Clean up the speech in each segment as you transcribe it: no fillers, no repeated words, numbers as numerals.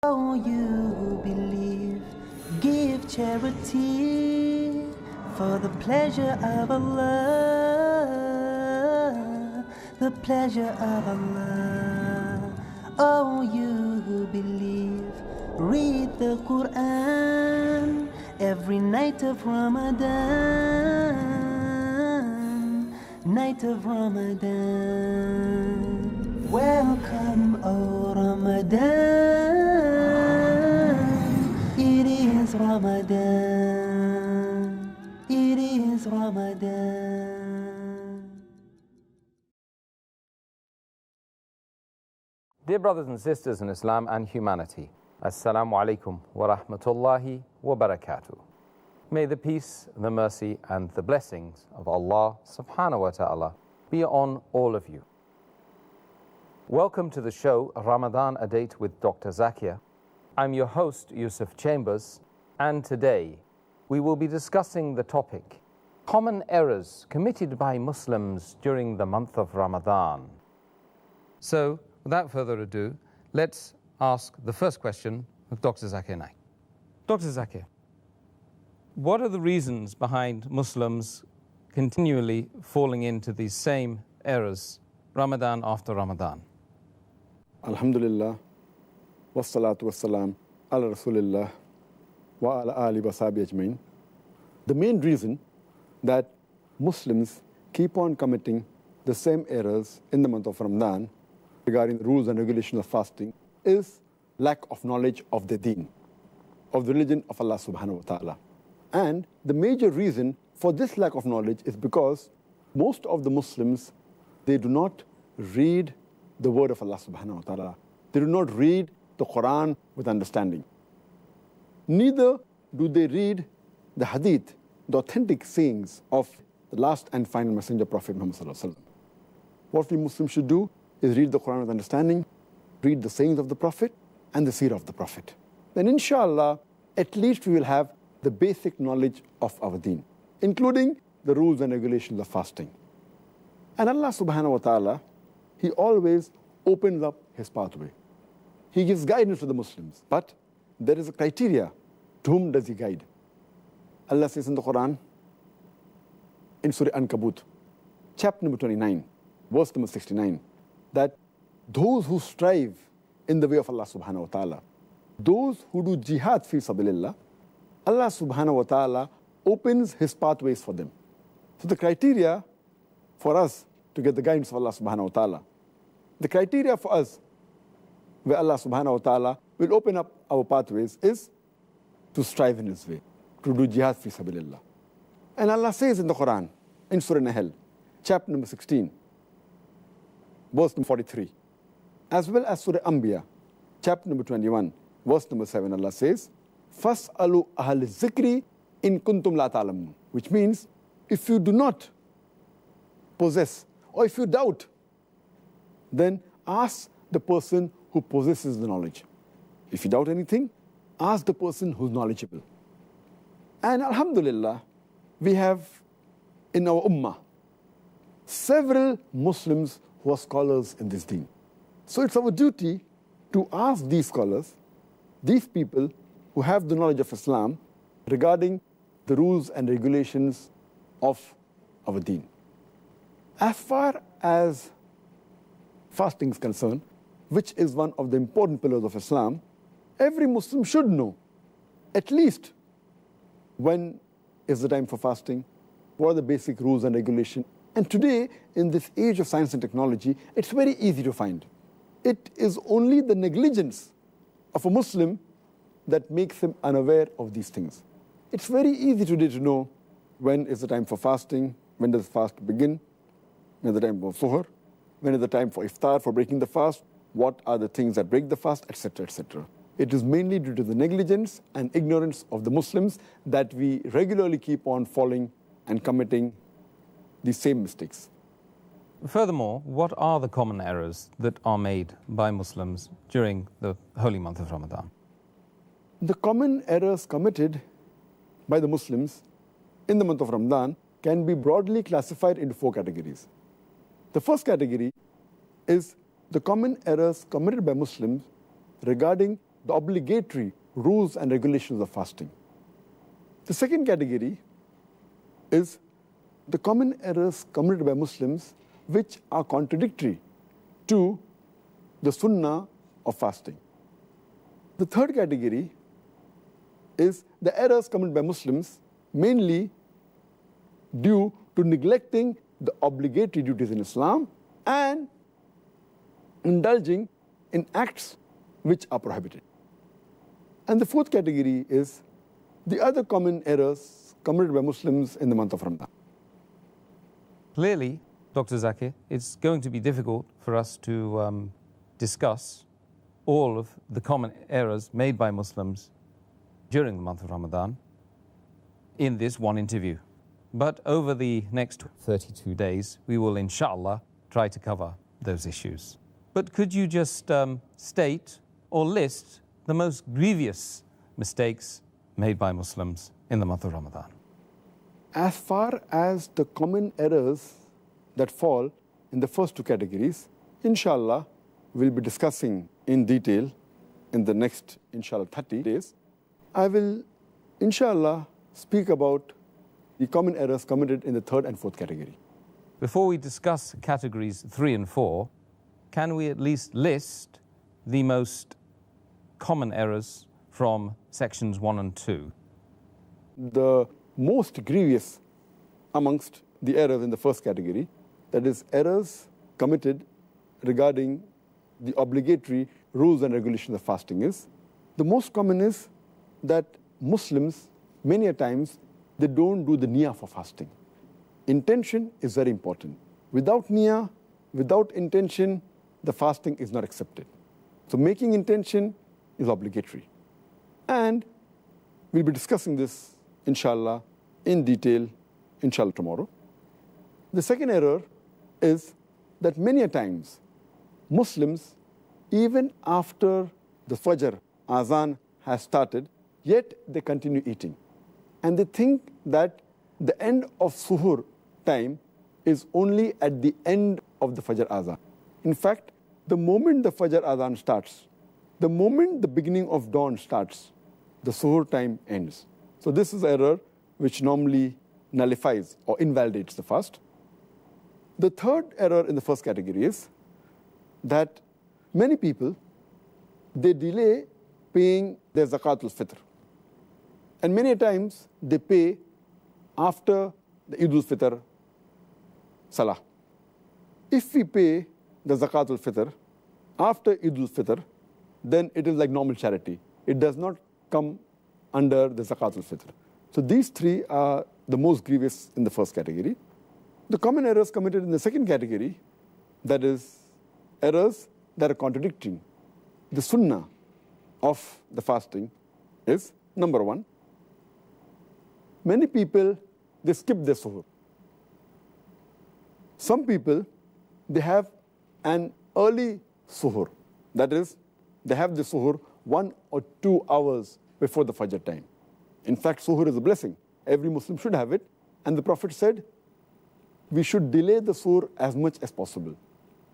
Oh, you who believe, give charity for the pleasure of Allah, the pleasure of Allah. Oh, you who believe, read the Quran every night of Ramadan, night of Ramadan. Welcome, O Ramadan. It is Ramadan. It is Ramadan. Dear brothers and sisters in Islam and humanity, Assalamu alaikum wa rahmatullahi wa barakatuh. May the peace, the mercy and the blessings of Allah subhanahu wa ta'ala be on all of you. Welcome to the show Ramadan A Date with Dr. Zakir. I'm your host Yusuf Chambers, and today we will be discussing the topic common errors committed by Muslims during the month of Ramadan. So, without further ado, let's ask the first question of Dr. Zakir Naik. Dr. Zakir, what are the reasons behind Muslims continually falling into these same errors, Ramadan after Ramadan? Alhamdulillah, wassalatu wassalam, ala rasulillah, wa ala ali wa sahbihi ajmain. The main reason that Muslims keep on committing the same errors in the month of Ramadan regarding the rules and regulations of fasting is lack of knowledge of the deen, of the religion of Allah subhanahu wa ta'ala. And the major reason for this lack of knowledge is because most of the Muslims, they do not read the word of Allah subhanahu wa ta'ala. They do not read the Quran with understanding. Neither do they read the hadith, the authentic sayings of the last and final messenger Prophet Muhammad sallallahu alaihi wasallam. What we Muslims should do is read the Quran with understanding, read the sayings of the Prophet and the seerah of the Prophet. Then inshallah, at least we will have the basic knowledge of our deen, including the rules and regulations of fasting. And Allah subhanahu wa ta'ala, He always opens up His pathway. He gives guidance to the Muslims, but there is a criteria. To whom does He guide? Allah says in the Quran, in Surah Ankabut, chapter number 29, verse number 69, that those who strive in the way of Allah subhanahu wa ta'ala, those who do jihad fi sabilillah, Allah subhanahu wa ta'ala opens His pathways for them. So the criteria for us to get the guidance of Allah subhanahu wa ta'ala, the criteria for us where Allah subhanahu wa ta'ala will open up our pathways is to strive in His way, to do jihad fi sabilillah. And Allah says in the Quran, in Surah Nahl, chapter number 16, verse number 43, as well as Surah Anbiya, chapter number 21, verse number 7, Allah says, فَاسْأَلُوا أَهْلِ الذِّكْرِ إِن كُنْتُمْ لَا تَعْلَمُونَ, which means, if you do not possess, or if you doubt, then ask the person who possesses the knowledge. If you doubt anything, ask the person who's knowledgeable. And alhamdulillah, we have in our ummah several Muslims who are scholars in this deen. So it's our duty to ask these scholars, these people who have the knowledge of Islam regarding the rules and regulations of our deen. As far as fasting is concerned, which is one of the important pillars of Islam, every Muslim should know at least when is the time for fasting, what are the basic rules and regulations. And today, in this age of science and technology, it's very easy to find. It is only the negligence of a Muslim that makes him unaware of these things. It's very easy today to know when is the time for fasting, when does fast begin, when is the time for suhoor, when is the time for iftar, for breaking the fast, what are the things that break the fast, etc., etc. It is mainly due to the negligence and ignorance of the Muslims that we regularly keep on falling and committing these same mistakes. Furthermore, what are the common errors that are made by Muslims during the holy month of Ramadan? The common errors committed by the Muslims in the month of Ramadan can be broadly classified into 4 categories. The first category is the common errors committed by Muslims regarding the obligatory rules and regulations of fasting. The second category is the common errors committed by Muslims which are contradictory to the sunnah of fasting. The third category is the errors committed by Muslims mainly due to neglecting the obligatory duties in Islam and indulging in acts which are prohibited. And the fourth category is the other common errors committed by Muslims in the month of Ramadan. Clearly, Dr. Zakir, it's going to be difficult for us to discuss all of the common errors made by Muslims during the month of Ramadan in this one interview. But over the next 32 days, we will, inshallah, try to cover those issues. But could you just state or list the most grievous mistakes made by Muslims in the month of Ramadan? As far as the common errors that fall in the first two categories, inshallah, we'll be discussing in detail in the next, inshallah, 30 days. I will, inshallah, speak about the common errors committed in the third and fourth category. Before we discuss categories 3 and 4, can we at least list the most common errors from sections 1 and 2? The most grievous amongst the errors in the first category, that is errors committed regarding the obligatory rules and regulations of fasting, is the most common is that Muslims many a times they don't do the niyyah for fasting. Intention is very important. Without niyyah, without intention, the fasting is not accepted. So making intention is obligatory. And we'll be discussing this, inshallah, in detail, inshallah, tomorrow. The second error is that many a times Muslims, even after the Fajr Azan has started, yet they continue eating. And they think that the end of Suhur time is only at the end of the Fajr Azan. In fact, the moment the Fajr Azan starts, the moment the beginning of dawn starts, the Suhur time ends. So this is error which normally nullifies or invalidates the fast. The third error in the first category is that many people, they delay paying their Zakatul Fitr. And many times they pay after the Eid al-Fitr Salah. If we pay the Zakatul Fitr after Eid al-Fitr, then it is like normal charity. It does not come under the Zakatul Fitr. So these three are the most grievous in the first category. The common errors committed in the second category, that is errors that are contradicting the sunnah of the fasting, is number one, many people, they skip their suhoor. Some people, they have an early suhoor. That is, they have the suhoor 1 or 2 hours before the Fajr time. In fact, suhoor is a blessing. Every Muslim should have it. And the Prophet said, we should delay the suhoor as much as possible.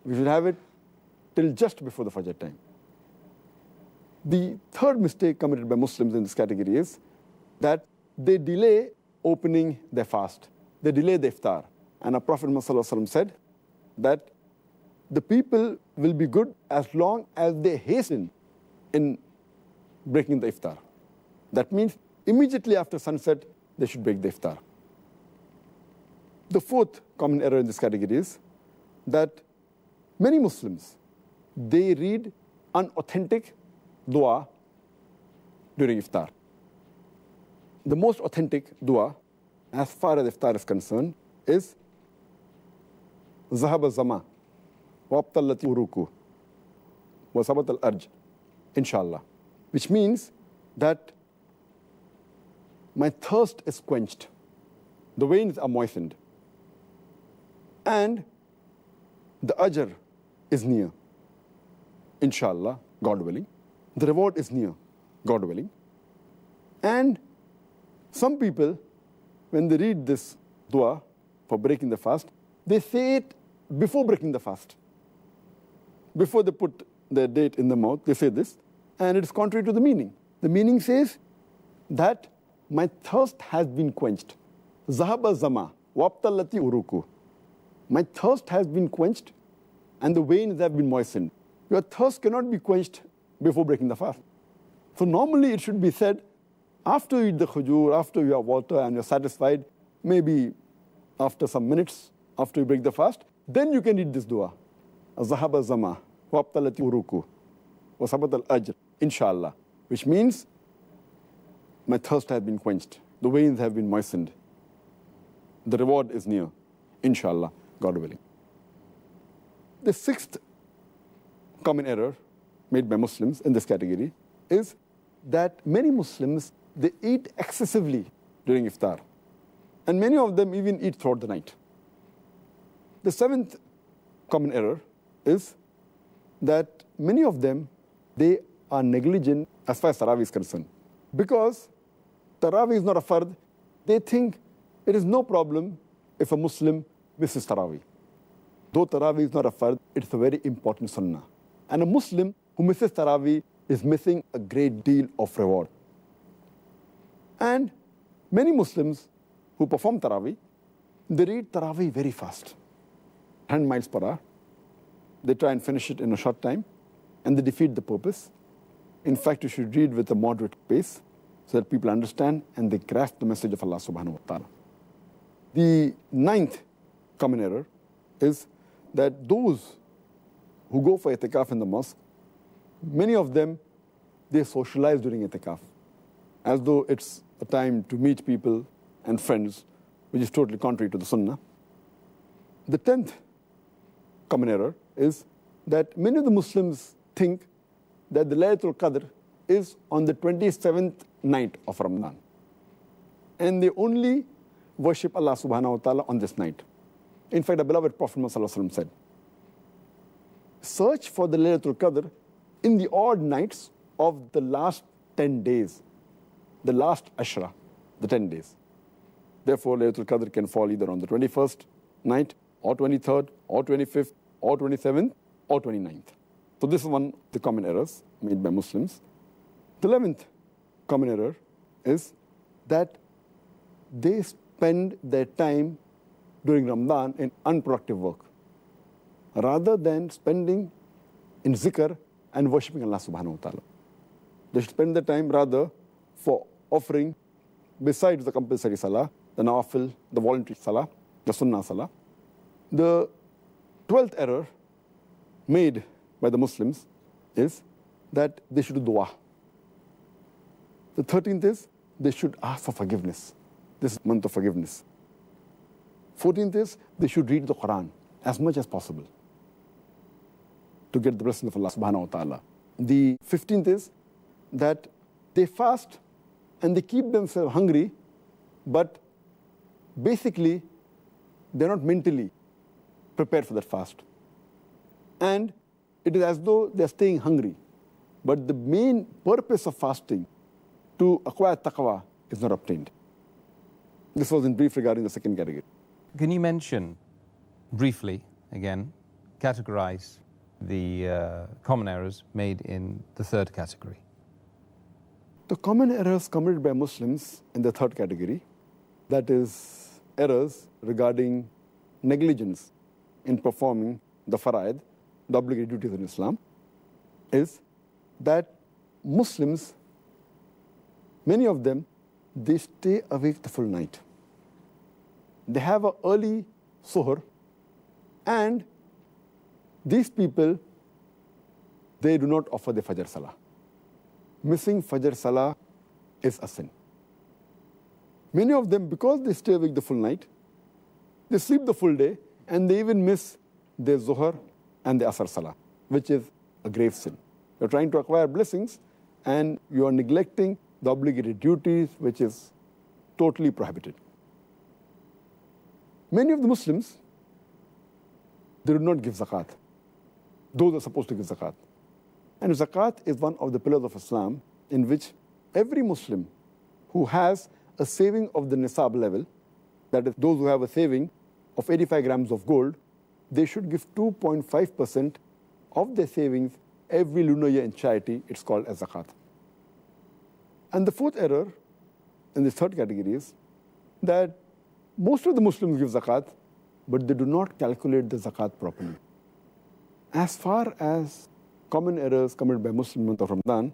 We should have it till just before the Fajr time. The third mistake committed by Muslims in this category is that they delay opening their fast. They delay the iftar. And our Prophet ﷺ said that the people will be good as long as they hasten in breaking the iftar. That means immediately after sunset, they should break the iftar. The fourth common error in this category is that many Muslims, they read unauthentic dua during iftar. The most authentic dua, as far as iftar is concerned, is Zahab al-Zama, Wabtallati uruku, Wasabat al-Arj, inshallah. Which means that my thirst is quenched, the veins are moistened, and the ajr is near, inshallah, God willing. The reward is near, God willing. And some people, when they read this dua for breaking the fast, they say it before breaking the fast. Before they put their date in the mouth, they say this, and it's contrary to the meaning. The meaning says that my thirst has been quenched. Zahaba zama, wabtallati uruku. My thirst has been quenched and the veins have been moistened. Your thirst cannot be quenched before breaking the fast. So normally it should be said after you eat the khujur, after you have water and you're satisfied, maybe after some minutes, after you break the fast, then you can read this dua. Zahaba zama, wabtalati uruku, wasabat al-ajr, inshallah. Which means, my thirst has been quenched. The veins have been moistened. The reward is near, inshallah, God willing. The sixth common error made by Muslims in this category is that many Muslims, they eat excessively during iftar. And many of them even eat throughout the night. The seventh common error is that many of them, they are negligent as far as Tarawih is concerned. Because Tarawih is not a fard, they think it is no problem if a Muslim misses Tarawih. Though Tarawih is not a fard, it's a very important sunnah. And a Muslim who misses Tarawih is missing a great deal of reward. And many Muslims who perform Tarawih, they read Tarawih very fast, 100 miles per hour. They try and finish it in a short time, and they defeat the purpose. In fact, you should read with a moderate pace so that people understand and they grasp the message of Allah subhanahu wa ta'ala. The ninth common error is that those who go for itikaf in the mosque, many of them, they socialize during itikaf, as though it's a time to meet people and friends, which is totally contrary to the sunnah. The 10th common error is that many of the Muslims think that the Laylatul Qadr is on the 27th night of Ramadan. And they only worship Allah subhanahu wa ta'ala on this night. In fact, the beloved Prophet Muhammad said, search for the Laylatul Qadr in the odd nights of the last 10 days, the last Ashra, the 10 days. Therefore, Laylatul Qadr can fall either on the 21st night, or 23rd, or 25th, or 27th, or 29th. So this is one of the common errors made by Muslims. The 11th common error is that they spend their time during Ramadan in unproductive work, rather than spending in zikr and worshipping Allah subhanahu wa ta'ala. They should spend their time rather for offering, besides the compulsory salah, the nawafil, the voluntary salah, the sunnah salah. The 12th error made by the Muslims is that they should do dua. The 13th is they should ask for forgiveness. This is month of forgiveness. 14th is they should read the Quran as much as possible to get the blessing of Allah subhanahu wa ta'ala. The 15th is that they fast and they keep themselves hungry, but basically they're not mentally prepared for that fast. And it is as though they're staying hungry. But the main purpose of fasting, to acquire taqwa, is not obtained. This was in brief regarding the second category. Can you mention briefly, again, categorize the common errors made in the third category? The common errors committed by Muslims in the third category, that is errors regarding negligence in performing the fara'id, the obligatory duties in Islam, is that Muslims, many of them, they stay awake the full night. They have an early suhr, and these people, they do not offer the Fajr Salah. Missing Fajr Salah is a sin. Many of them, because they stay awake the full night, they sleep the full day, and they even miss their Zuhr and the Asr Salah, which is a grave sin. You're trying to acquire blessings, and you are neglecting the obligatory duties, which is totally prohibited. Many of the Muslims, they do not give zakat. Those are supposed to give zakat. And zakat is one of the pillars of Islam in which every Muslim who has a saving of the nisab level, that is, those who have a saving of 85 grams of gold, they should give 2.5% of their savings every lunar year in charity, it's called as zakat. And the fourth error in this third category is that most of the Muslims give zakat, but they do not calculate the zakat properly. As far as common errors committed by Muslims in the month of Ramadan,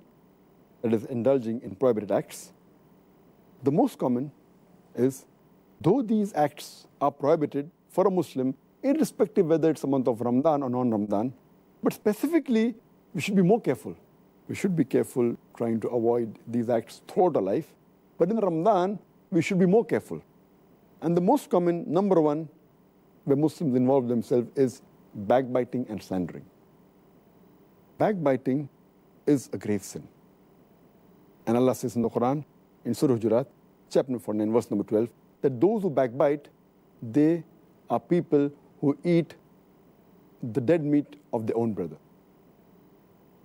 that is indulging in prohibited acts, the most common is, though these acts are prohibited for a Muslim, irrespective whether it's a month of Ramadan or non-Ramadan, but specifically, we should be more careful. We should be careful trying to avoid these acts throughout our life. But in Ramadan, we should be more careful. And the most common, number one, where Muslims involve themselves is backbiting and slandering. Backbiting is a grave sin. And Allah says in the Quran, in Surah Hujurat, chapter 49, verse number 12, that those who backbite, they are people who eat the dead meat of their own brother.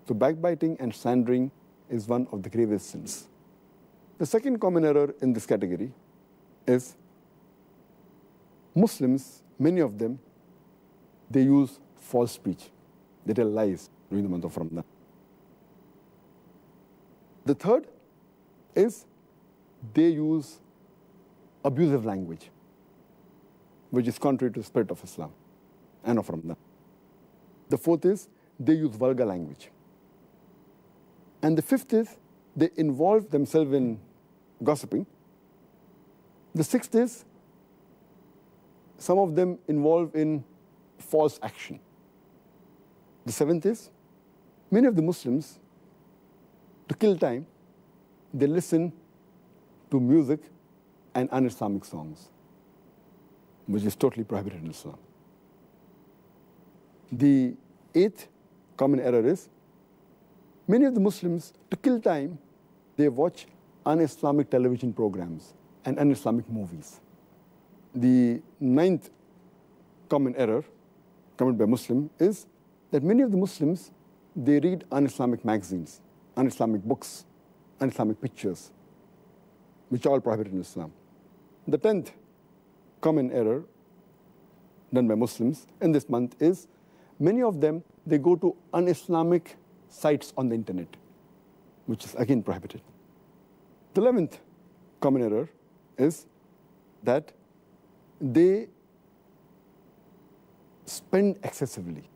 So backbiting and slandering is one of the gravest sins. The second common error in this category is Muslims, many of them, they use false speech. They tell lies during the month of Ramadan. The third is they use abusive language, which is contrary to the spirit of Islam and of Ramadan. The fourth is they use vulgar language. And the fifth is they involve themselves in gossiping. The sixth is some of them involve in false action. The seventh is many of the Muslims, to kill time, they listen to music and un-Islamic songs, which is totally prohibited in Islam. The eighth common error is many of the Muslims, to kill time, they watch un-Islamic television programs and un-Islamic movies. The ninth common error committed by Muslims is that many of the Muslims, they read un-Islamic magazines, un-Islamic books, un-Islamic pictures, which are all prohibited in Islam. The 10th common error done by Muslims in this month is many of them, they go to un-Islamic sites on the internet, which is again prohibited. The 11th common error is that they spend excessively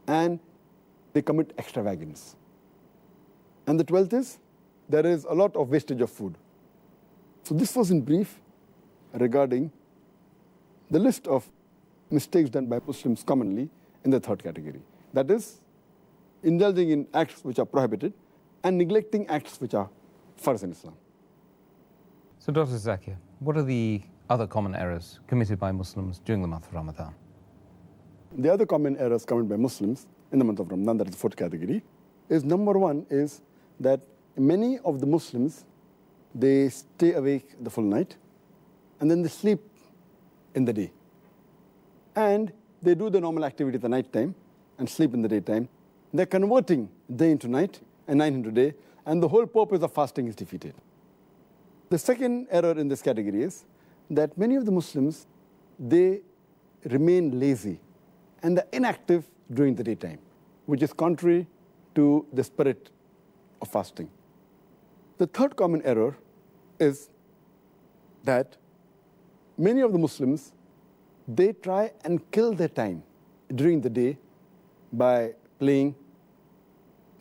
and they commit extravagance. And the 12th is there is a lot of wastage of food. So this was in brief regarding the list of mistakes done by Muslims commonly in the third category. That is, indulging in acts which are prohibited and neglecting acts which are farz in Islam. So Dr. Zakir, what are the other common errors committed by Muslims during the month of Ramadan? The other common errors committed by Muslims in the month of Ramadan, that is the fourth category, is number one is that many of the Muslims, they stay awake the full night and then they sleep in the day. And they do the normal activity at the night time and sleep in the daytime. They're converting day into night and night into day, and the whole purpose of fasting is defeated. The second error in this category is that many of the Muslims, they remain lazy and they're inactive during the daytime, which is contrary to the spirit of fasting. The third common error is that many of the Muslims, they try and kill their time during the day by playing,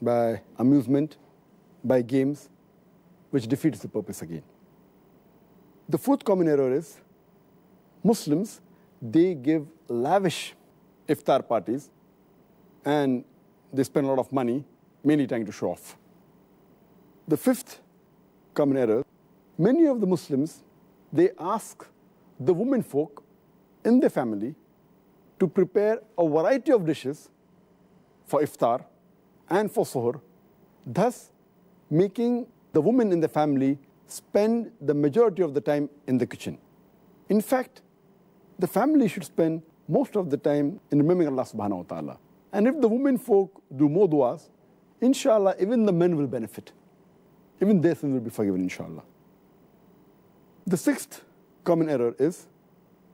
by amusement, by games, which defeats the purpose again. The fourth common error is Muslims, they give lavish iftar parties and they spend a lot of money, mainly trying to show off. The fifth common error, many of the Muslims, they ask the women folk in their family to prepare a variety of dishes for iftar and for suhoor, thus making the women in the family spend the majority of the time in the kitchen. In fact, the family should spend most of the time in remembering Allah subhanahu wa ta'ala. And if the women folk do more du'as, inshallah, even the men will benefit. Even their sins will be forgiven, inshallah. The sixth common error is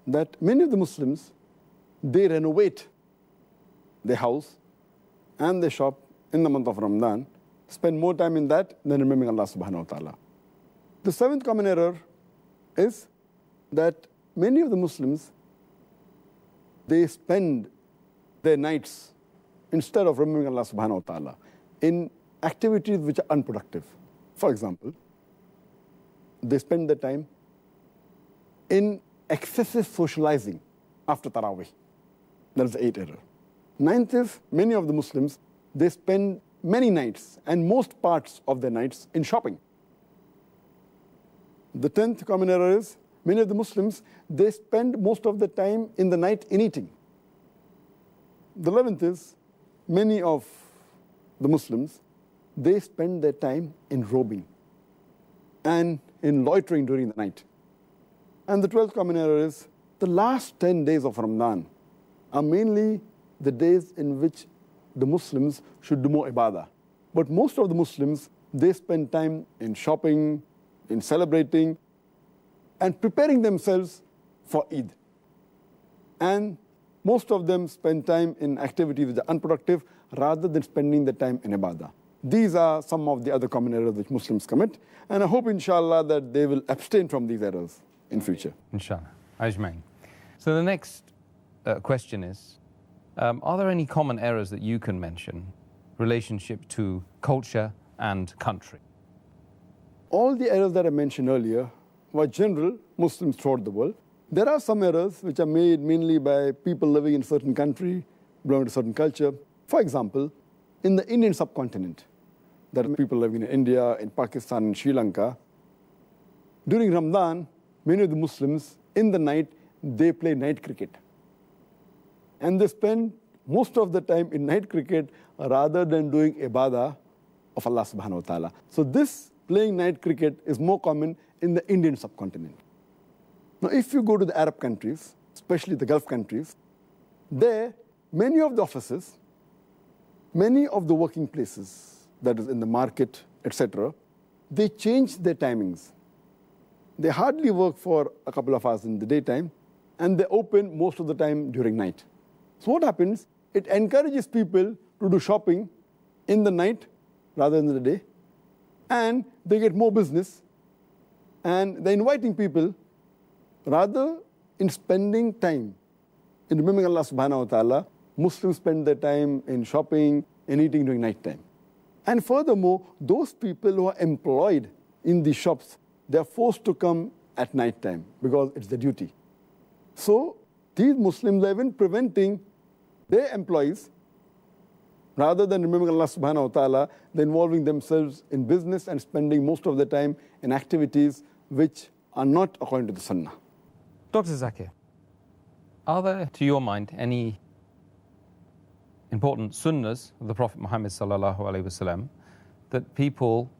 that many of the Muslims, they renovate their house and they shop in the month of Ramadan spend more time in that than remembering Allah subhanahu wa ta'ala. The seventh common error is that many of the Muslims, they spend their nights, instead of remembering Allah subhanahu wa ta'ala, in activities which are unproductive. For example, they spend their time in excessive socializing after Taraweeh. That is the eighth error. Ninth is, many of the Muslims, they spend many nights and most parts of their nights in shopping. The 10th common error is, many of the Muslims, they spend most of the time in the night in eating. The 11th is, many of the Muslims, they spend their time in robing and in loitering during the night. And the 12th common error is, the last 10 days of Ramadan are mainly the days in which the Muslims should do more ibadah. But most of the Muslims, they spend time in shopping, in celebrating, and preparing themselves for Eid. And most of them spend time in activities which are unproductive rather than spending the time in ibadah. These are some of the other common errors which Muslims commit. And I hope, inshallah, that they will abstain from these errors in future. Inshallah. Ajmain. So the next question is, are there any common errors that you can mention relationship to culture and country? All the errors that I mentioned earlier were general Muslims throughout the world. There are some errors which are made mainly by people living in a certain country, belonging to a certain culture. For example, in the Indian subcontinent, there are people living in India, in Pakistan, in Sri Lanka. During Ramadan, many of the Muslims, in the night, they play night cricket. And they spend most of the time in night cricket rather than doing ibadah of Allah subhanahu wa ta'ala. So this playing night cricket is more common in the Indian subcontinent. Now, if you go to the Arab countries, especially the Gulf countries, there, many of the offices, many of the working places, that is in the market, etc., they change their timings. They hardly work for a couple of hours in the daytime, and they open most of the time during night. So what happens? It encourages people to do shopping in the night rather than in the day, and they get more business, and they're inviting people rather in spending time in remembering Allah subhanahu wa ta'ala. Muslims spend their time in shopping and eating during night time. And furthermore, those people who are employed in the shops, they're forced to come at night time because it's their duty. So these Muslims are even preventing their employees, rather than remembering Allah subhanahu wa ta'ala, they're involving themselves in business and spending most of the time in activities which are not according to the Sunnah. Dr. Zakir, are there, to your mind, any important sunnahs of the Prophet Muhammad sallallahu alaihi wasallam that people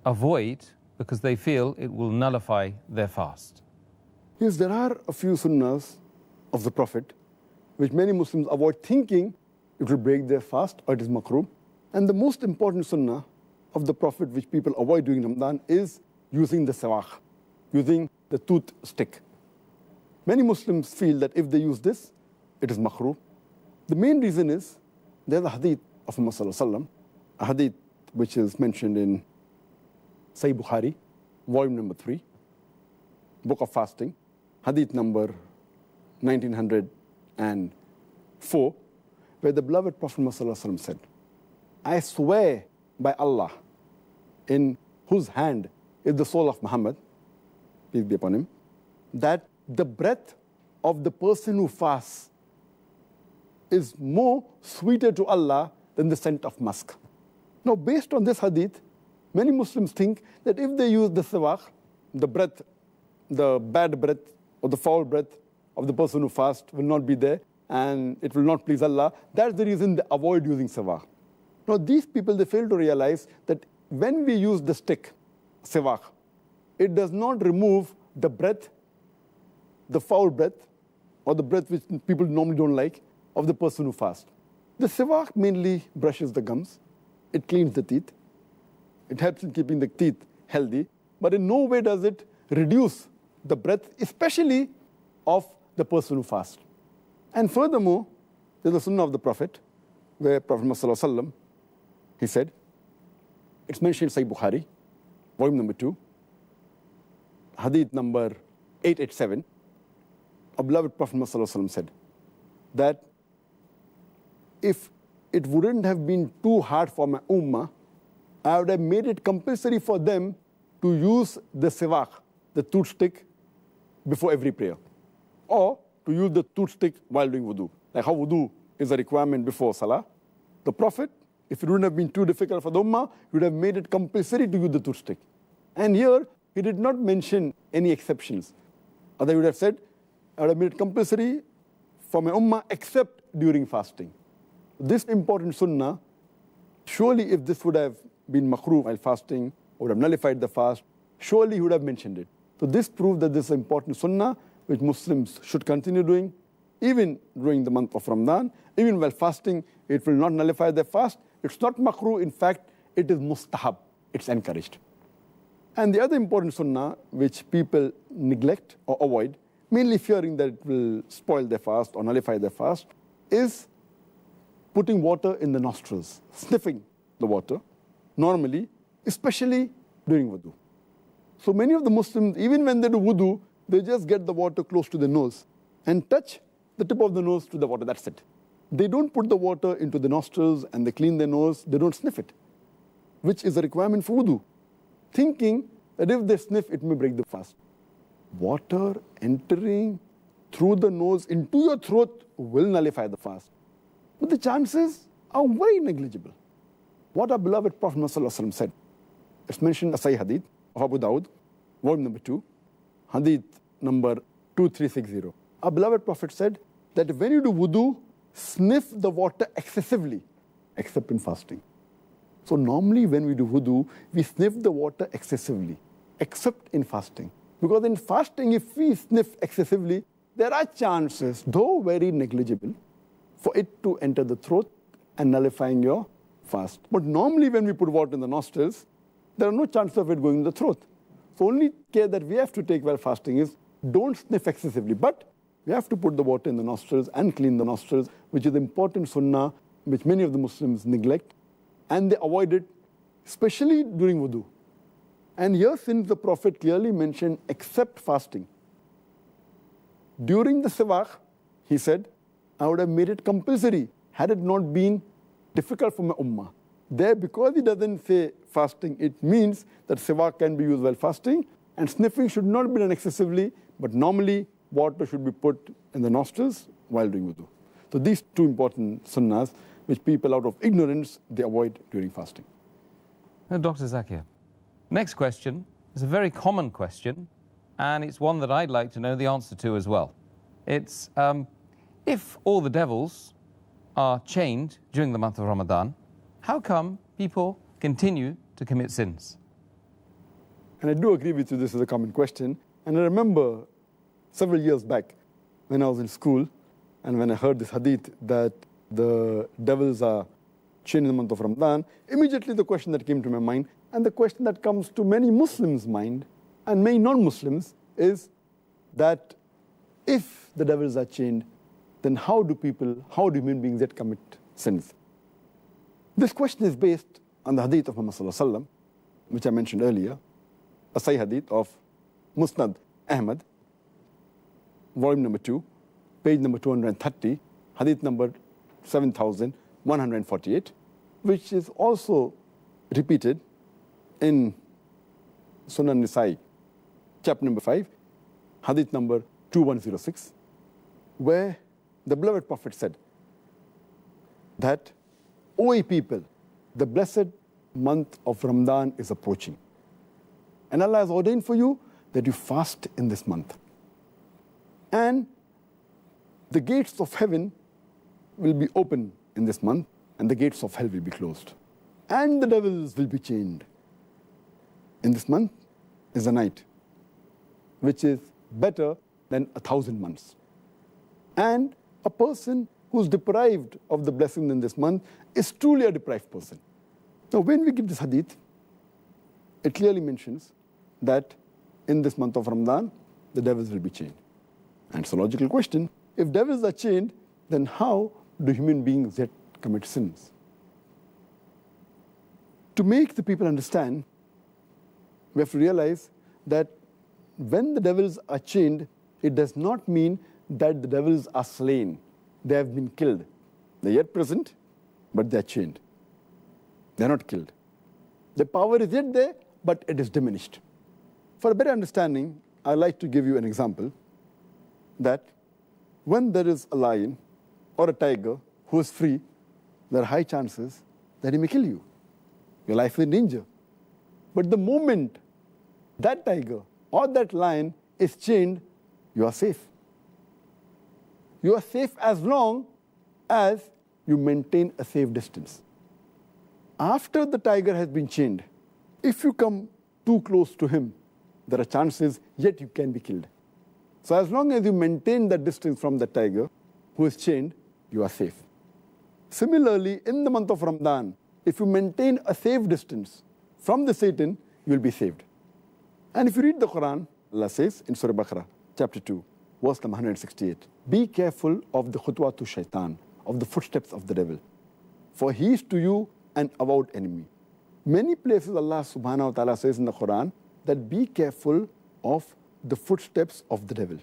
avoid because they feel it will nullify their fast? Yes, there are a few sunnahs of the Prophet which many Muslims avoid, thinking it will break their fast or it is makruh. And the most important sunnah of the Prophet which people avoid during Ramadan is using the sawak, using the tooth stick. Many Muslims feel that if they use this, it is makruh. The main reason is there's a hadith of Muhammad sallallahu alaihi wasallam, a hadith which is mentioned in Sahih Bukhari, volume number 3, Book of Fasting, hadith number 1904, where the beloved Prophet Muhammad sallallahu alaihi wasallam said, I swear by Allah, in whose hand is the soul of Muhammad, peace be upon him, that the breath of the person who fasts is more sweeter to Allah than the scent of musk. Now, based on this hadith, many Muslims think that if they use the sawak, the breath, the bad breath or the foul breath of the person who fasts will not be there and it will not please Allah. That's the reason they avoid using sawak. Now, these people, they fail to realize that when we use the stick, sawak, it does not remove the breath, the foul breath, or the breath which people normally don't like, of the person who fasts. The sawak mainly brushes the gums. It cleans the teeth. It helps in keeping the teeth healthy. But in no way does it reduce the breath, especially of the person who fasts. And furthermore, there's a sunnah of the Prophet where Prophet Muhammad ﷺ, he said, it's mentioned in Sahih Bukhari, volume number 2, hadith number 887, our beloved Prophet Muhammad ﷺ said that if it wouldn't have been too hard for my ummah, I would have made it compulsory for them to use the siwak, the toothstick, before every prayer, or to use the toothstick while doing wudu. Like how wudu is a requirement before salah. The Prophet, if it wouldn't have been too difficult for the ummah, he would have made it compulsory to use the toothstick. And here, he did not mention any exceptions. Otherwise, he would have said, I would have made it compulsory for my ummah except during fasting. This important sunnah, surely if this would have been makruh while fasting, would have nullified the fast, surely he would have mentioned it. So this proves that this is important sunnah which Muslims should continue doing, even during the month of Ramadan. Even while fasting, it will not nullify their fast. It's not makruh, in fact, it is mustahab, it's encouraged. And the other important sunnah which people neglect or avoid, mainly fearing that it will spoil their fast or nullify their fast, is putting water in the nostrils, sniffing the water, normally, especially during wudu. So many of the Muslims, even when they do wudu, they just get the water close to the nose and touch the tip of the nose to the water, that's it. They don't put the water into the nostrils and they clean their nose, they don't sniff it, which is a requirement for wudu, thinking that if they sniff, it may break the fast. Water entering through the nose into your throat will nullify the fast. But the chances are very negligible. What our beloved Prophet Muhammad said, it's mentioned in a Sahih Hadith of Abu Dawud, volume number 2, Hadith number 2360. Our beloved Prophet said that when you do wudu, sniff the water excessively, except in fasting. So normally when we do wudu, we sniff the water excessively, except in fasting. Because in fasting, if we sniff excessively, there are chances, though very negligible, for it to enter the throat and nullifying your fast. But normally when we put water in the nostrils, there are no chances of it going in the throat. So only care that we have to take while fasting is don't sniff excessively. But we have to put the water in the nostrils and clean the nostrils, which is important sunnah, which many of the Muslims neglect. And they avoid it, especially during wudu. And here, since the Prophet clearly mentioned except fasting, during the siwak, he said, I would have made it compulsory had it not been difficult for my ummah. There, because he doesn't say fasting, it means that siwak can be used while fasting, and sniffing should not be done excessively, but normally water should be put in the nostrils while doing wudu. So these two important sunnahs, which people out of ignorance, they avoid during fasting. Now, Dr. Zakir, next question is a very common question, and it's one that I'd like to know the answer to as well. It's, if all the devils are chained during the month of Ramadan, how come people continue to commit sins? And I do agree with you, this is a common question. And I remember several years back when I was in school and when I heard this hadith that the devils are chained in the month of Ramadan, immediately the question that came to my mind, and the question that comes to many Muslims' mind and many non-Muslims, is that if the devils are chained, then how do human beings yet commit sins? This question is based on the hadith of Muhammad sallallahu alaihi wasallam, which I mentioned earlier, a Sahih hadith of Musnad Ahmad, volume number 2, page number 230, hadith number 7148, which is also repeated in Sunan Nisa'i, chapter number 5, hadith number 2106, where the beloved Prophet said that, O ye people, the blessed month of Ramadan is approaching. And Allah has ordained for you that you fast in this month. And the gates of heaven will be open in this month, and the gates of hell will be closed. And the devils will be chained. In this month is a night, which is better than 1,000 months. And a person who's deprived of the blessing in this month is truly a deprived person. Now, when we get this hadith, it clearly mentions that in this month of Ramadan, the devils will be chained. And it's a logical question. If devils are chained, then how do human beings yet commit sins. To make the people understand, we have to realize that when the devils are chained, it does not mean that the devils are slain. They have been killed. They're yet present, but they're chained. They're not killed. The power is yet there, but it is diminished. For a better understanding, I'd like to give you an example that when there is a lion or a tiger who is free, there are high chances that he may kill you. Your life is in danger. But the moment that tiger or that lion is chained, you are safe. You are safe as long as you maintain a safe distance. After the tiger has been chained, if you come too close to him, there are chances yet you can be killed. So as long as you maintain that distance from the tiger who is chained, you are safe. Similarly, in the month of Ramadan, if you maintain a safe distance from the Satan, you will be saved. And if you read the Quran, Allah says in Surah Baqarah, chapter 2, verse number 168, be careful of the khutwatu shaitan, of the footsteps of the devil, for he is to you an avowed enemy. Many places Allah subhanahu wa ta'ala says in the Quran that be careful of the footsteps of the devil.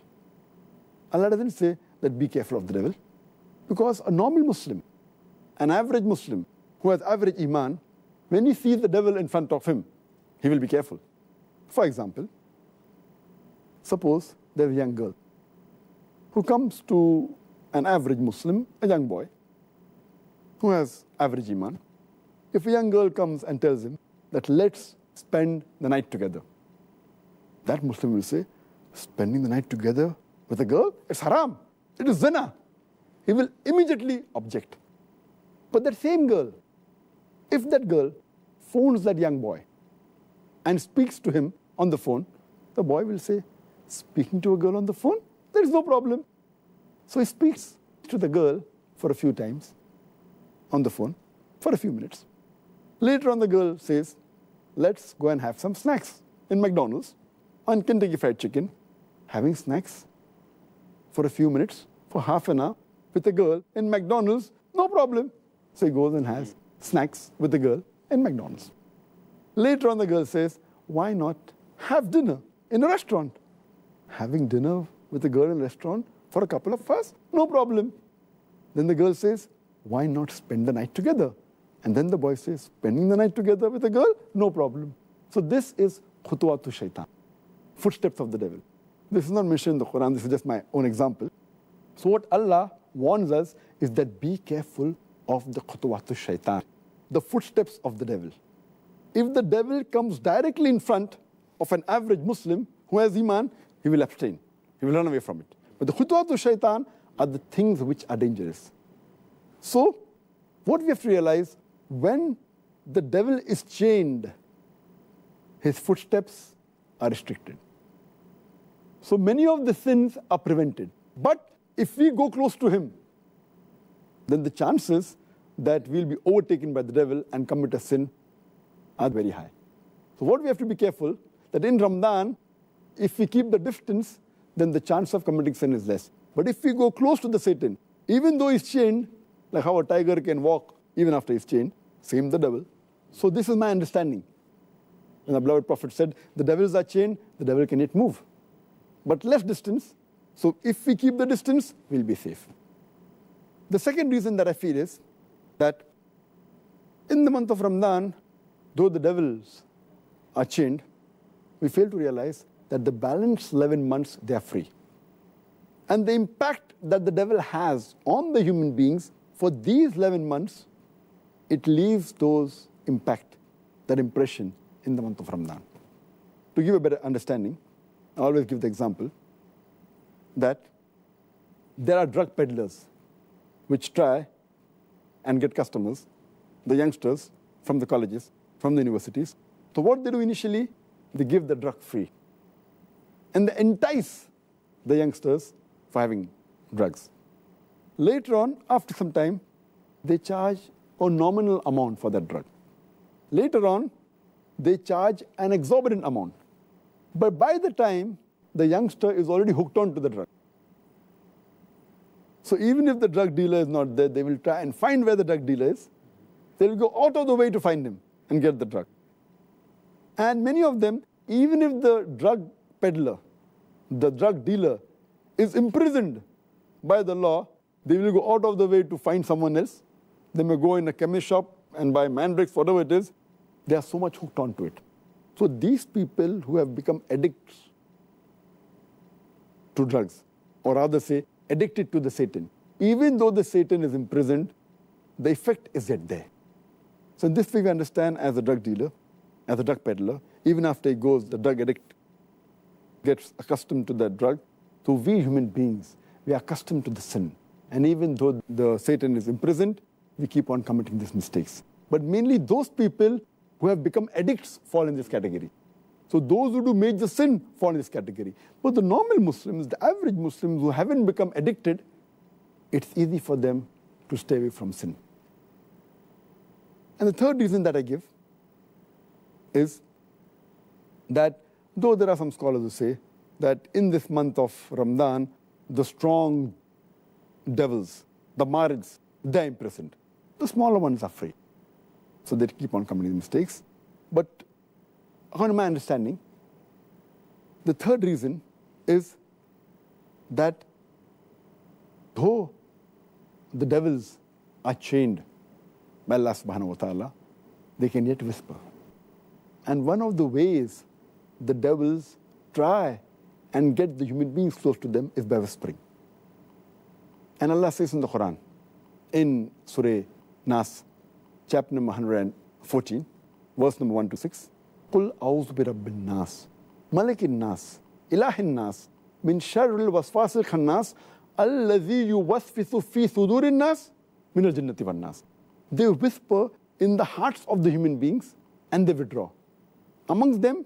Allah doesn't say that be careful of the devil, because a normal Muslim, an average Muslim who has average iman, when he sees the devil in front of him, he will be careful. For example, suppose there's a young girl who comes to an average Muslim, a young boy, who has average iman. If a young girl comes and tells him that let's spend the night together, that Muslim will say, spending the night together with a girl, it's haram, it is zina. He will immediately object. But that same girl, if that girl phones that young boy and speaks to him on the phone, the boy will say, speaking to a girl on the phone, there is no problem. So he speaks to the girl for a few times on the phone for a few minutes. Later on, the girl says, let's go and have some snacks in McDonald's on Kentucky Fried Chicken. Having snacks for a few minutes, for half an hour, with a girl in McDonald's, no problem. So he goes and has snacks with the girl in McDonald's. Later on, the girl says, why not have dinner in a restaurant? Having dinner with a girl in a restaurant for a couple of hours, no problem. Then the girl says, why not spend the night together? And then the boy says, spending the night together with a girl, no problem. So this is khutwatu shaitan, footsteps of the devil. This is not mentioned in the Quran, this is just my own example. So what Allah warns us is that be careful of the khutwatu shaitan, the footsteps of the devil. If the devil comes directly in front of an average Muslim who has iman, he will abstain. He will run away from it. But the khutwatu shaitan are the things which are dangerous. So what we have to realize, when the devil is chained, his footsteps are restricted. So many of the sins are prevented. But if we go close to him, then the chances that we'll be overtaken by the devil and commit a sin are very high. So what we have to be careful, that in Ramadan, if we keep the distance, then the chance of committing sin is less. But if we go close to the Satan, even though he's chained, like how a tiger can walk even after he's chained, same the devil. So this is my understanding. And the beloved Prophet said, the devils are chained, the devil can yet move. But less distance, so if we keep the distance, we'll be safe. The second reason that I feel is that in the month of Ramadan, though the devils are chained, we fail to realize that the balance 11 months, they are free. And the impact that the devil has on the human beings for these 11 months, it leaves those impact, that impression in the month of Ramadan. To give a better understanding, I always give the example that there are drug peddlers which try and get customers, the youngsters from the colleges, from the universities. So what they do initially, they give the drug free. And they entice the youngsters for having drugs. Later on, after some time, they charge a nominal amount for that drug. Later on, they charge an exorbitant amount. But by the time the youngster is already hooked on to the drug. So even if the drug dealer is not there, they will try and find where the drug dealer is. They will go out of the way to find him and get the drug. And many of them, even if the drug peddler, the drug dealer, is imprisoned by the law, they will go out of the way to find someone else. They may go in a chemist shop and buy mandrakes, whatever it is. They are so much hooked onto it. So these people who have become addicts to drugs, or rather say, addicted to the Satan, even though the Satan is imprisoned, the effect is yet there. So in this way we understand as a drug dealer, as a drug peddler, even after he goes, the drug addict gets accustomed to that drug. So we human beings, we are accustomed to the sin. And even though the Satan is imprisoned, we keep on committing these mistakes. But mainly those people who have become addicts fall in this category. So those who do major sin fall in this category. But the normal Muslims, the average Muslims who haven't become addicted, it's easy for them to stay away from sin. And the third reason that I give is that though there are some scholars who say that in this month of Ramadan, the strong devils, the marids, they're imprisoned. The smaller ones are free. So they keep on committing mistakes. But according to my understanding, the third reason is that though the devils are chained by Allah subhanahu wa ta'ala, they can yet whisper. And one of the ways the devils try and get the human beings close to them is by whispering. And Allah says in the Quran, in Surah Nas, chapter number 114, verse number 1 to 6, قُلْ أَعُوذُ بِرَبِّ النَّاسِ مَلِكِ النَّاسِ إِلَهِ النَّاسِ مِنْ شَرِّ الْوَسْوَاسِ الْخَنَّاسِ الَّذِي يُوَسْوِسُ فِي صُدُورِ النَّاسِ مِنَ الْجِنَّةِ وَالنَّاسِ. They whisper in the hearts of the human beings and they withdraw. Amongst them,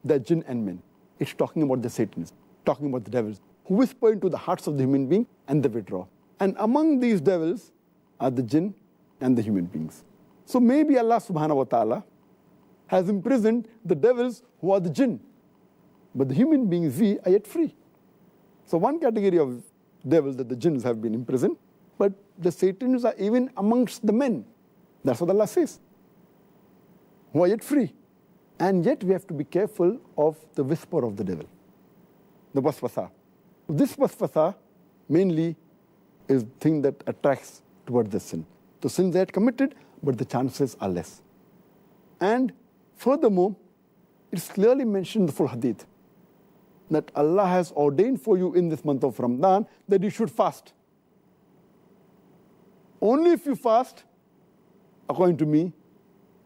there are jinn and men. It's talking about the Satanists, talking about the devils, who whisper into the hearts of the human being and they withdraw. And among these devils are the jinn and the human beings. So maybe Allah subhanahu wa ta'ala has imprisoned the devils who are the jinn. But the human beings, we are yet free. So one category of devils that the jinns have been imprisoned, but the Satans are even amongst the men. That's what Allah says. Who are yet free. And yet we have to be careful of the whisper of the devil, the waswasa. This waswasa mainly is the thing that attracts towards the sin. The sins they had committed, but the chances are less. And furthermore, it's clearly mentioned in the full hadith that Allah has ordained for you in this month of Ramadan that you should fast. Only if you fast, according to me,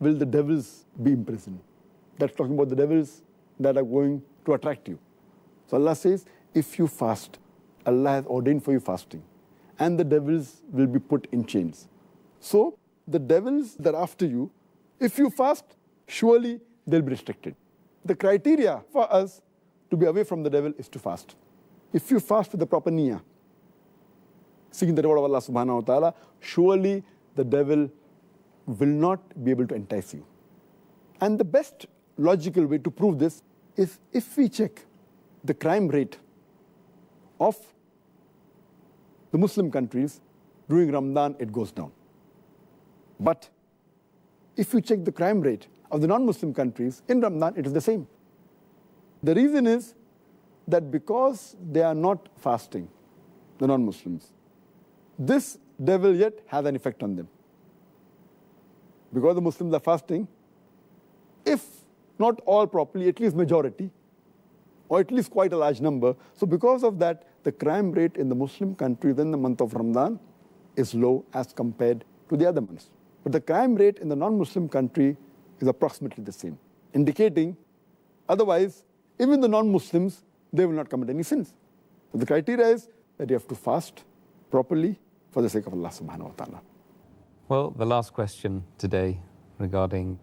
will the devils be imprisoned. That's talking about the devils that are going to attract you. So Allah says, if you fast, Allah has ordained for you fasting, and the devils will be put in chains. So the devils that are after you, if you fast, surely they'll be restricted. The criteria for us to be away from the devil is to fast. If you fast with the proper niyyah, seeking the reward of Allah subhanahu wa ta'ala, surely the devil will not be able to entice you. And the best logical way to prove this is if we check the crime rate of the Muslim countries during Ramadan, it goes down. But if you check the crime rate of the non-Muslim countries in Ramadan, it is the same. The reason is that because they are not fasting, the non-Muslims, this devil yet has an effect on them. Because the Muslims are fasting, if not all properly, at least majority, or at least quite a large number. So because of that, the crime rate in the Muslim countries in the month of Ramadan is low as compared to the other months. But the crime rate in the non-Muslim country is approximately the same, indicating otherwise, even the non-Muslims, they will not commit any sins. So the criteria is that you have to fast properly for the sake of Allah subhanahu wa ta'ala. Well, the last question today regarding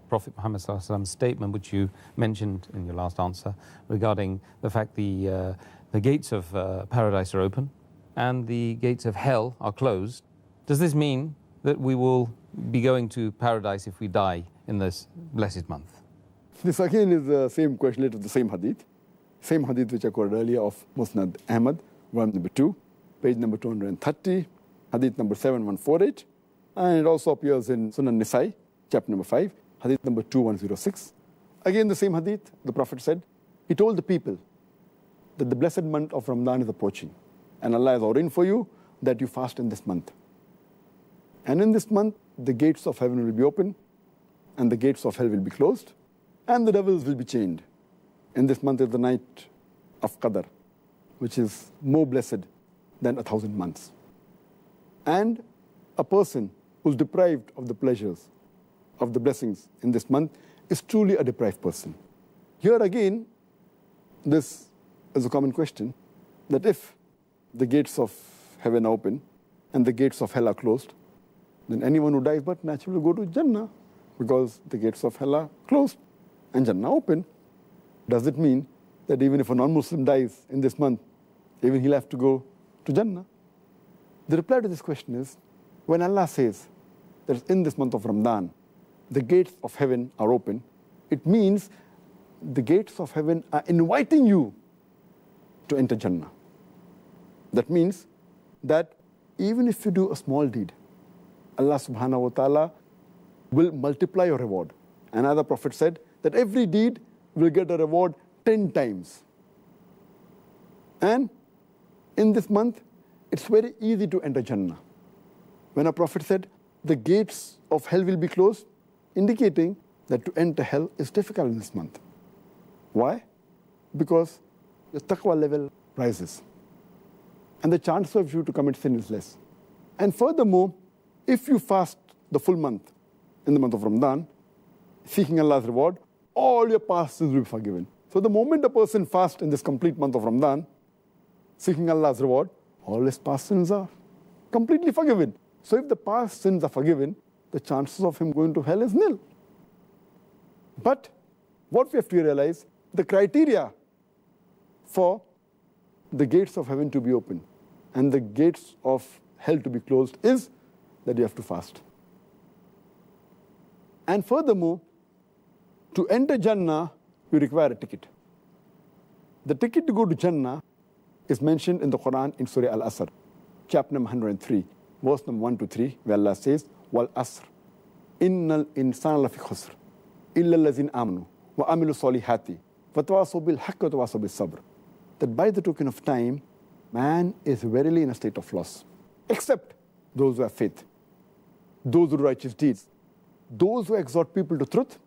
Prophet Muhammad ﷺ's statement, which you mentioned in your last answer, regarding the fact the gates of paradise are open and the gates of hell are closed. Does this mean that we will be going to paradise if we die in this blessed month? This again is the same question related to the same hadith which I quoted earlier of Musnad Ahmad, volume number 2. page number 230, hadith number 7148. And it also appears in Sunan Nisai, chapter number 5, hadith number 2106. Again, the same hadith, the Prophet said, he told the people that the blessed month of Ramadan is approaching. And Allah has ordained for you that you fast in this month. And in this month, the gates of heaven will be open, and the gates of hell will be closed, and the devils will be chained. In this month is the night of Qadr, which is more blessed than 1,000 months. And a person who's deprived of the pleasures, of the blessings in this month, is truly a deprived person. Here again, this is a common question, that if the gates of heaven are open and the gates of hell are closed, then anyone who dies but naturally will go to Jannah, because the gates of hell are closed and Jannah open. Does it mean that even if a non-Muslim dies in this month, even he'll have to go to Jannah? The reply to this question is, when Allah says that in this month of Ramadan, the gates of heaven are open, it means the gates of heaven are inviting you to enter Jannah. That means that even if you do a small deed, Allah subhanahu wa ta'ala will multiply your reward. Another Prophet said that every deed will get a reward 10 times. And in this month, it's very easy to enter Jannah. When a Prophet said the gates of hell will be closed, indicating that to enter hell is difficult in this month. Why? Because your taqwa level rises, and the chance of you to commit sin is less. And furthermore, if you fast the full month, in the month of Ramadan, seeking Allah's reward, all your past sins will be forgiven. So the moment a person fasts in this complete month of Ramadan, seeking Allah's reward, all his past sins are completely forgiven. So if the past sins are forgiven, the chances of him going to hell is nil. But what we have to realize, the criteria for the gates of heaven to be open and the gates of hell to be closed is that you have to fast. And furthermore, to enter Jannah, you require a ticket. The ticket to go to Jannah is mentioned in the Quran in Surah Al-Asr, chapter number 103, verse number 1 to 3, where Allah says, Wal Asr, Innal insana lafi khusr, illa allazina amanu, wa amilu salihati, wa tawasaw bil haqqi wa tawasaw bis sabr. That by the token of time, man is verily in a state of loss, except those who have faith, those who do righteous deeds, those who exhort people to truth,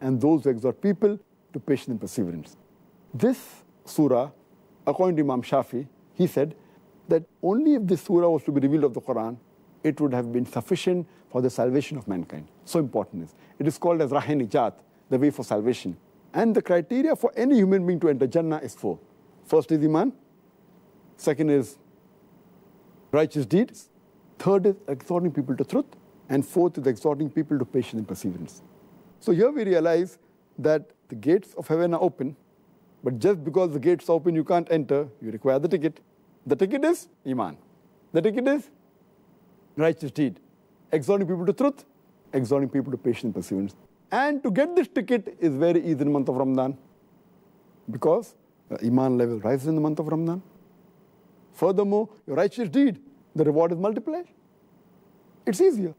and those who exhort people to patience and perseverance. This surah, according to Imam Shafi, he said that only if this surah was to be revealed of the Quran, it would have been sufficient for the salvation of mankind. So important is. It is called as Rahe-Nijat, the way for salvation. And the criteria for any human being to enter Jannah is 4. First is Iman. Second is righteous deeds. Third is exhorting people to truth. And fourth is exhorting people to patience and perseverance. So here we realize that the gates of heaven are open, but just because the gates are open, you can't enter, you require the ticket. The ticket is Iman. The ticket is righteous deed. Exhorting people to truth, exhorting people to patience and perseverance. And to get this ticket is very easy in the month of Ramadan, because the Iman level rises in the month of Ramadan. Furthermore, your righteous deed, the reward is multiplied. It's easier.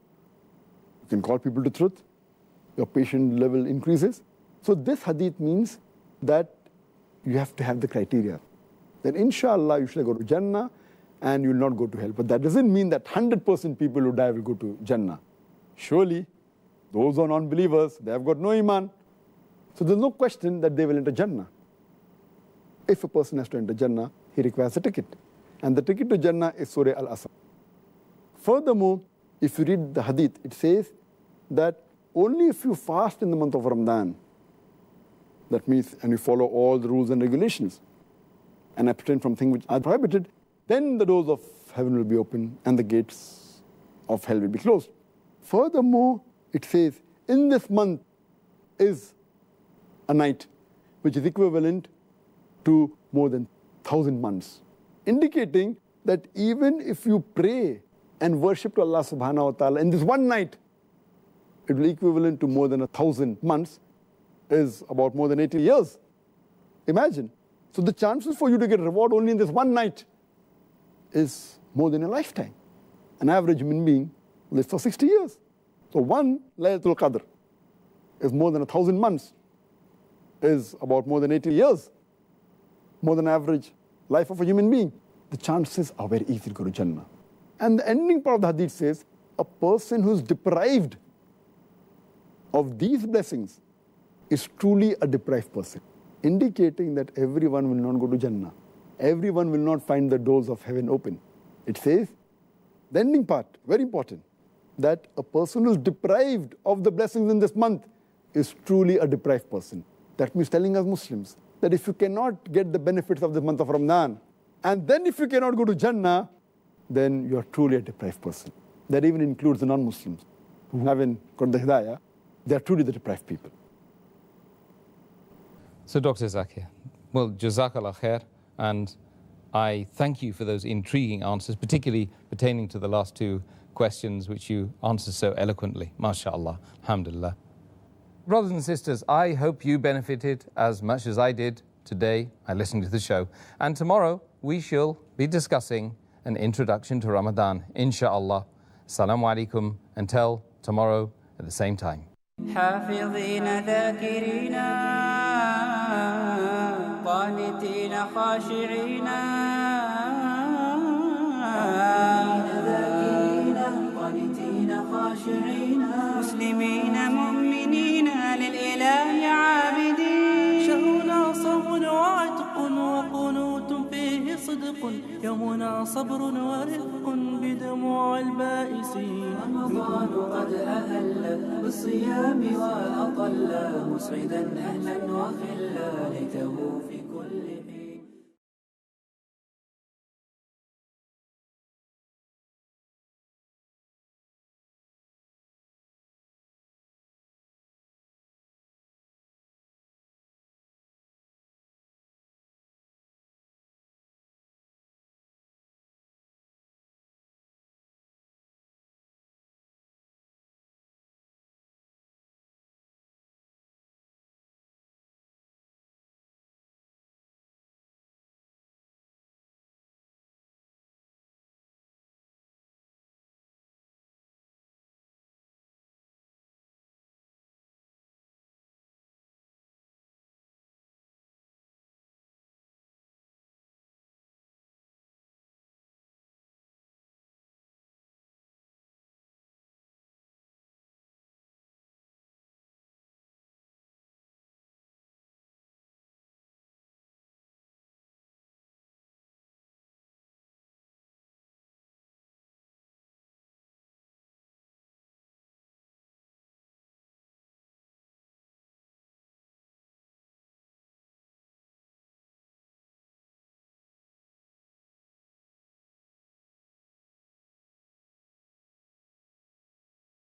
You can call people to truth. Your patient level increases. So this hadith means that you have to have the criteria. Then inshallah you should go to Jannah and you will not go to hell. But that doesn't mean that 100% people who die will go to Jannah. Surely, those who are non-believers, they have got no Iman. So there's no question that they will enter Jannah. If a person has to enter Jannah, he requires a ticket. And the ticket to Jannah is Surah Al-Asr. Furthermore, if you read the hadith, it says that only if you fast in the month of Ramadan, that means, and you follow all the rules and regulations, and abstain from things which are prohibited, then the doors of heaven will be open and the gates of hell will be closed. Furthermore, it says, in this month is a night which is equivalent to more than 1,000 months, indicating that even if you pray and worship to Allah subhanahu wa ta'ala in this one night, it will be equivalent to more than 1,000 months, is about more than 80 years. Imagine. So the chances for you to get reward only in this one night is more than a lifetime. An average human being lives for 60 years. So one Laylatul Qadr is more than 1,000 months, is about more than 80 years, more than average life of a human being. The chances are very easy to go to Jannah. And the ending part of the hadith says, a person who's deprived of these blessings is truly a deprived person, indicating that everyone will not go to Jannah. Everyone will not find the doors of heaven open. It says, the ending part, very important, that a person who's deprived of the blessings in this month is truly a deprived person. That means telling us Muslims that if you cannot get the benefits of the month of Ramadan, and then if you cannot go to Jannah, then you are truly a deprived person. That even includes the non-Muslims who haven't got the Hidayah. They are truly the deprived people. So Dr. Zakir, well, Jazakallah khair, and I thank you for those intriguing answers, particularly pertaining to the last two questions which you answered so eloquently. MashaAllah, alhamdulillah. Brothers and sisters, I hope you benefited as much as I did today by listening to the show. And tomorrow we shall be discussing an introduction to Ramadan, inshaAllah. Assalamu alaikum. Until tomorrow at the same time. حافظين ذاكرين قانتين خاشعين مسلمين مؤمنين للإله عابدين. شهرنا صوم وعتق وقنوت فيه صدق، يومنا صبر ورفق بدموع البائسين. رمضان قد أهل بالصيام وأطل مسعدا أهلا وخلا ليته في كل حين.